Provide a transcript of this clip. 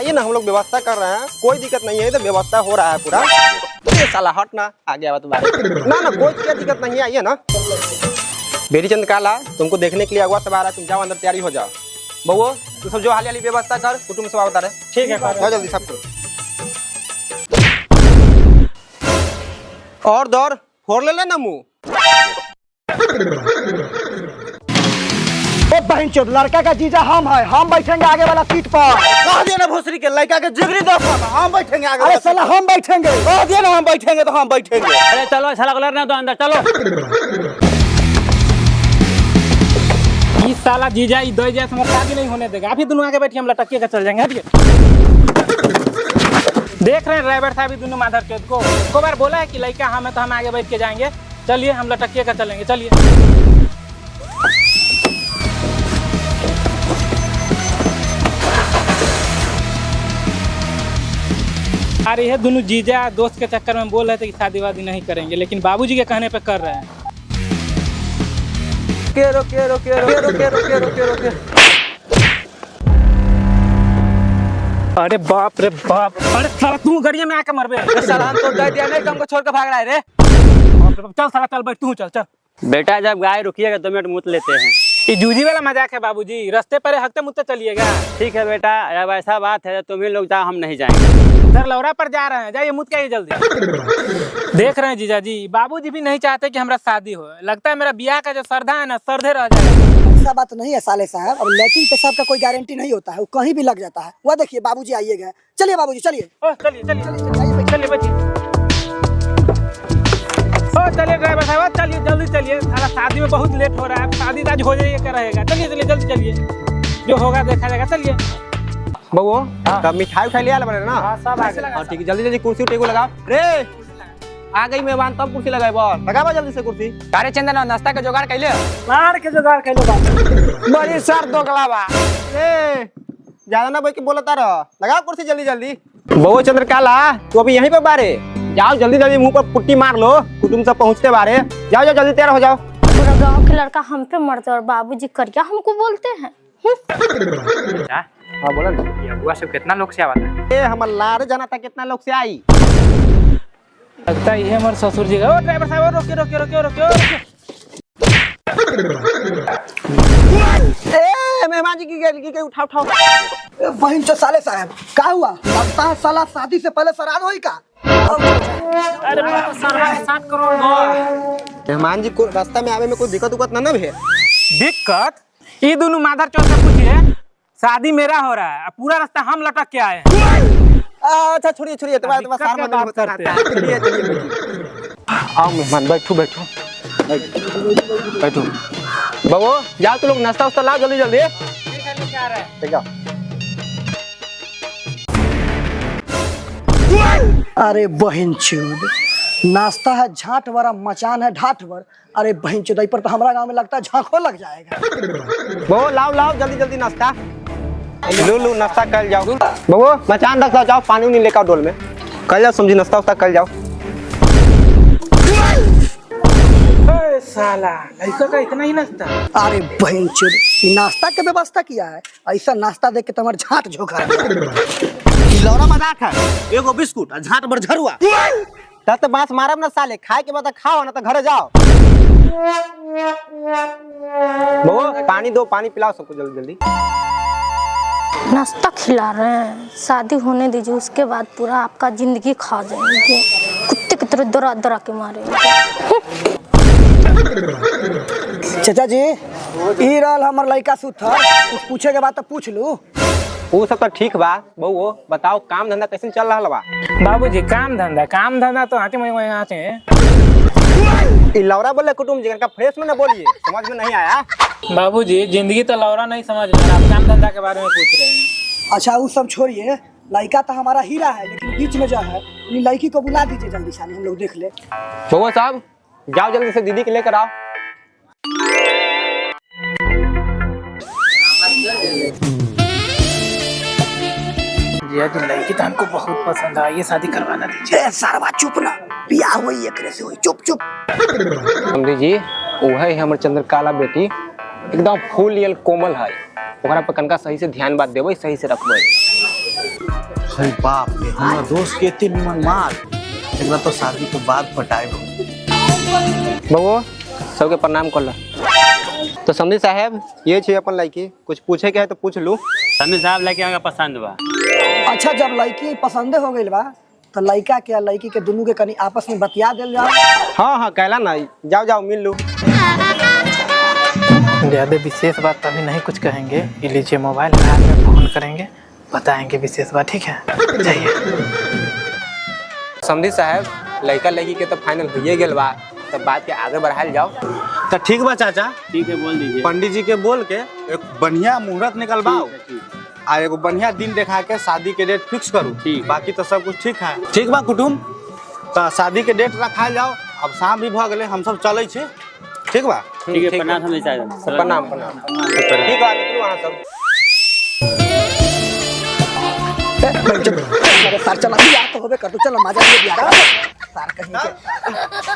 आइए ना, हम लोग व्यवस्था कर रहे हैं, कोई दिक्कत नहीं है, इधर व्यवस्था हो रहा है पूरा। ये साला हट ना, आगे आवा तुम्हारे। ना कोई क्या दिक्कत नहीं है, आइए ना। बेरी चंद काला तुमको देखने के लिए अगवा सब आ रहा है, तुम जाओ अंदर, तैयारी हो जाओ। बउओ तू सब जो हाली व्यवस्था कर, कुटुंब सब बता रहे। ठीक है, जाओ जल्दी सबको। और दौड़ फोड़ ले ना मुंह। बहन चोद, लड़का का जीजा हम है, हम बैठेंगे आगे वाला सीट पर। कह दिया ना भोसरी के लड़का के जिगरी दोस्त हम बैठेंगे आगे। अरे साला हम बैठेंगे। कह दिया ना हम बैठेंगे तो हम बैठेंगे। अरे चलो साला कलर ना तो अंदर चलो। इस साला जीजा ई दो जैसे हमारा शादी नहीं होने देगा। अभी दोनों आगे बैठिए, हम लटक के चल जाएंगे। हटिए। देख रहे हैं ड्राइवर साहब दोनों माधर चौथ को बार बोला है कि लड़का हम है तो हम आगे बैठ के जाएंगे। चलिए हम लटकिए का चलेंगे, चलिए। अरे ये दोनों जीजा दोस्त के चक्कर में बोल रहे थे कि शादी वादी नहीं करेंगे, लेकिन बाबूजी के कहने पे कर रहे हैं। रोके। अरे बाप रे बाप, अरे साला तू गाड़िया में आके मरबे। साला हम तो डर दिया नहीं, तुमको छोड़ के भाग रहा है रे। चल साला चल बैठ, तू चल चल। बेटा जब गाय रुकिएगा 2 मिनट मूत लेते हैं। ये जूझी वाला मजाक है बाबूजी, रास्ते पर हकते मुत्ते चलिएगा। ठीक है बेटा, अब ऐसा बात है तुम ही लोग जाओ, हम नहीं जाएंगे। इधर लौरा पर जा रहे हैं, जाइए मुत के जल्दी। देख रहे हैं जीजा जी, बाबूजी भी नहीं चाहते कि हमारा शादी हो। लगता है मेरा ब्याह का जो श्रद्धा है ना, श्रद्धे रह जाएगा। ऐसा बात नहीं है साले साहब, अब लेकिन पेशाब का कोई गारंटी नहीं होता है, वो कहीं भी लग जाता है। वह देखिए बाबूजी आइए गए। चलिए बाबूजी चलिए। चलिए चलिए बच्ची। चलिए ड्राइवर साहब, चलिए जल्दी चलिए। साला शादी में बहुत लेट हो रहा है, शादी आज हो जाएगा क्या रहेगा। चलिए चलिए जल्दी चलिए, जो होगा देखा जाएगा। चलिए बउओ तब मिठाई उठाई ले आला बने ना। हाँ सब आगे हाँ ठीक है, जल्दी जल्दी कुर्सी टेबल लगाओ रे। आ गई मेहमान, तब कुर्सी लगाए बस, लगाओ जल्दी से कुर्सी। अरे चंदन नाश्ता का जुगाड़ कैले। मार के जुगाड़ कैलो बात। बड़ी सर दोगला बा ए, ज्यादा ना बोल के बोलता रह। लगाओ कुर्सी जल्दी जल्दी। बउओ चंद्रकाला तू अभी यहीं पे बारे, जाओ जल्दी जल्दी मुंह पर पुट्टी मार लो, कुटुंब सब पहुंचते बारे। जाओ जाओ जल्दी तैयार हो जाओ। पूरा गांव के लड़का हम पे मरते और बाबूजी करिया हमको बोलते हैं। हाँ बोला ना। ये बुआ सब कितना लोग से आवा था? ए हमर लारे जाना था कितना लोग से आई। लगता है ये हमारे ससुर जी का। ओ ड्राइवर साहब रोकिए रोकिए रोकिए रोकिए। ए मेहमान जी की उठाओ उठाओ। बहन चोद साले साहब, क्या हुआ? लगता है साला शादी से पहले श्राद्ध होई का। अरे बाप, 7 करोड़ मेहमान जी को रास्ता में आवे में कोई दिक्कत उक्कत ना भे? दिक्कत? ये दोनों माधर चौथ से पूछिए, शादी मेरा हो रहा है, पूरा रास्ता हम लटक के आए हैं। अच्छा छोड़िए छोड़िए, तुम्हारा सार में बात करते हैं। चलिए चलिए। आओ मेहमान, बैठो बैठो बैठो। बबो जाओ तो लोग नाश्ता वास्ता लाओ जल्दी जल्दी। ठीक है, लेके आ रहे हैं। ठीक है। अरे बहन चोद, नाश्ता है झाट भरा, मचान है ढाट भर। अरे बहन चोद, पर तो हमारा गांव में लगता है झांको लग जाएगा। बबो लाओ लाओ जल्दी जल्दी नाश्ता। लो नाश्ता कर जाओ। बबो मचान रख जाओ, पानी नहीं लेकर डोल में कर जाओ, समझी नाश्ता वास्ता कर जाओ। साला लड़का का इतना ही नाश्ता। अरे बहन चोद, नाश्ता के व्यवस्था किया है, ऐसा नाश्ता देख के तुम्हारे झाट झोंका। लौरा मजाक है, एगो बिस्कुट और झाट भर झरुआ। तब तो बांस मारब ना साले, खाए के बाद खाओ ना तो घरे जाओ। बबो पानी दो, पानी पिलाओ सबको जल्दी जल्दी। नाश्ता खिला रहे हैं, शादी होने दीजिए, उसके बाद पूरा आपका जिंदगी खा जाएंगे, कुत्ते की तरह दरा दरा के मारेंगे। चाचा जी, ई रहल हमर लड़का सुथर, कुछ पूछे के बाद तो पूछ लू। वो सब तो ठीक बा। बउओ बताओ काम धंधा कैसे चल रहा बा? बाबूजी काम धंधा तो आते हैं। लौरा बोले कुटुंब जी का फ्रेश में ना बोलिए, समझ में नहीं आया। बाबूजी जिंदगी तो लौरा नहीं समझ रहे, आप काम धंधा के बारे में पूछ रहे हैं। अच्छा वो सब छोड़िए, लड़का तो हमारा हीरा है, लेकिन बीच में जो है लड़की को बुला दीजिए जल्दी से, हम लोग देख ले। बउओ साहब जाओ जल्दी से दीदी के लेकर आओ। जी लड़की तो हमको बहुत पसंद है, ये शादी करवाना दीजिए। सारा चुप ना, बियाह हुई एक से हुई, चुप चुप। समझी जी वही हमर चंद्रकाला बेटी एकदम फूल यल कोमल है, ओकरा पर कनका सही से ध्यान बात देवे, सही से रखबे। अरे बाप रे, हमारा दोस्त के इतने निमन मार, एकरा तो शादी के बाद पटाए। बबुआ सबके प्रणाम कर ला। तो समझी साहब ये छे अपन लड़की, कुछ पूछे के है तो पूछ लू। समी साहब लेके आगे पसंद बा। अच्छा जब लड़की पसंदे हो गई बा तो लड़का के लड़की के दोनों के कनी आपस में बतिया दिल जाओ। हाँ हाँ कहला ना, जाओ जाओ मिल लू। ज़्यादा विशेष बात तो अभी नहीं कुछ कहेंगे, ये लीजिए मोबाइल में, हाथ में फोन करेंगे, बताएंगे विशेष बात, ठीक है? जाइए। समझी साहब लड़का लड़की के तो फाइनल होइए गेल बा, तो बात के आगे बढ़ाल जाओ। तो ठीक बा चाचा, ठीक है बोल दीजिए। पंडित जी के बोल के एक बढ़िया मुहूर्त निकलवाओ आ एगो बढ़िया दिन देखा के शादी के डेट फिक्स करू। ठीक। बाकी तो सब कुछ ठीक है। ठीक बा कुटुम, तो शादी के डेट रखा जाओ। अब शाम भी भ गए, हम सब चले छे। ठीक बा। ठीक है प्रणाम समझी साहब। प्रणाम प्रणाम। ठीक बा निकलू वहाँ सब। सर चला बिया तो होबे कर, चल मजा ले बिया सर कहीं के।